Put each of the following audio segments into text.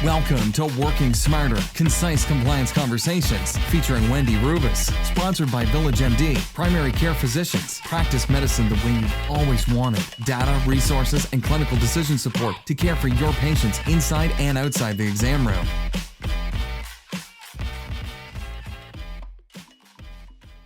Welcome to Working Smarter, Concise Compliance Conversations, featuring Wendy Rubis, sponsored by VillageMD, primary care physicians. Practice medicine the way you've always wanted. Data, resources, and clinical decision support to care for your patients inside and outside the exam room.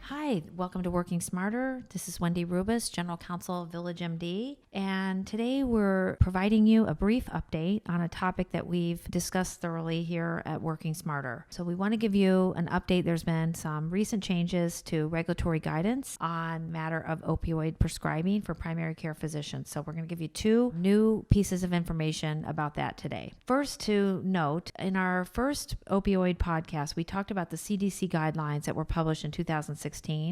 Hi, welcome to Working Smarter. This is Wendy Rubis, General Counsel of VillageMD, and today we're providing you a brief update on a topic that we've discussed thoroughly here at Working Smarter. So we want to give you an update. There's been some recent changes to regulatory guidance on matter of opioid prescribing for primary care physicians. So we're going to give you two new pieces of information about that today. First, to note, in our first opioid podcast, we talked about the CDC guidelines that were published in 2016.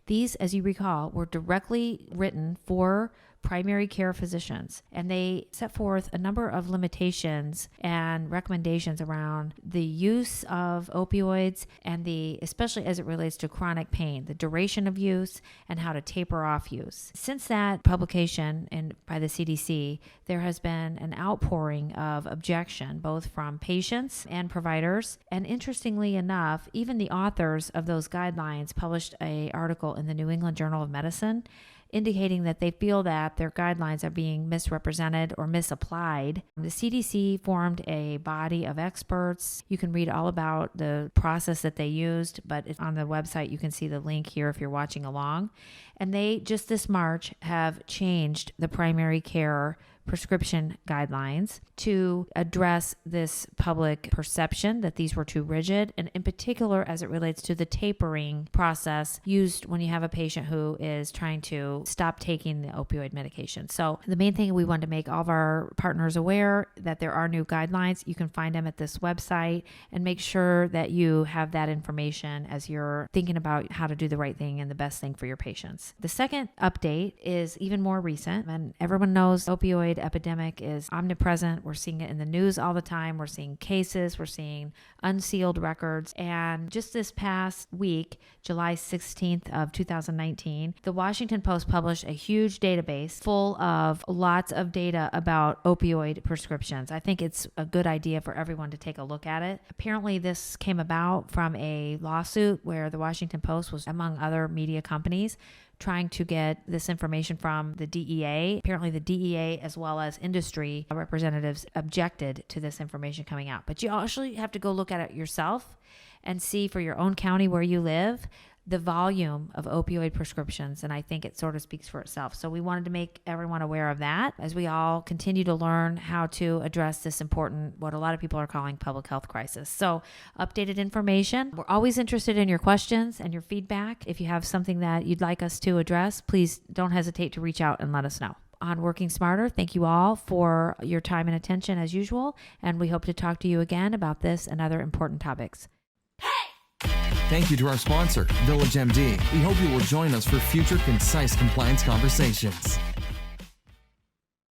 These, as you recall, were directly written for primary care physicians, and they set forth a number of limitations and recommendations around the use of opioids and especially as it relates to chronic pain, the duration of use and how to taper off use. Since that publication by the CDC, there has been an outpouring of objection both from patients and providers, and interestingly enough, even the authors of those guidelines published an article in the New England Journal of Medicine indicating that they feel that their guidelines are being misrepresented or misapplied. The CDC formed a body of experts. You can read all about the process that they used, but on the website you can see the link here if you're watching along. And they just this March have changed the primary care prescription guidelines to address this public perception that these were too rigid, and in particular as it relates to the tapering process used when you have a patient who is trying to stop taking the opioid medication. So the main thing, we want to make all of our partners aware that there are new guidelines. You can find them at this website, and make sure that you have that information as you're thinking about how to do the right thing and the best thing for your patients. The second update is even more recent, and everyone knows opioid epidemic is omnipresent. We're seeing it in the news all the time. We're seeing cases, we're seeing unsealed records. And just this past week, July 16th of 2019, the Washington Post published a huge database full of lots of data about opioid prescriptions. I think it's a good idea for everyone to take a look at it. Apparently this came about from a lawsuit where the Washington Post was, among other media companies, trying to get this information from the DEA. Apparently the DEA as well as industry representatives objected to this information coming out. But you actually have to go look at it yourself and see for your own county where you live the volume of opioid prescriptions, and I think it sort of speaks for itself. So we wanted to make everyone aware of that as we all continue to learn how to address this important, what a lot of people are calling public health crisis. So updated information. We're always interested in your questions and your feedback. If you have something that you'd like us to address, please don't hesitate to reach out and let us know. On Working Smarter, thank you all for your time and attention as usual, and we hope to talk to you again about this and other important topics. Thank you to our sponsor, VillageMD. We hope you will join us for future concise compliance conversations.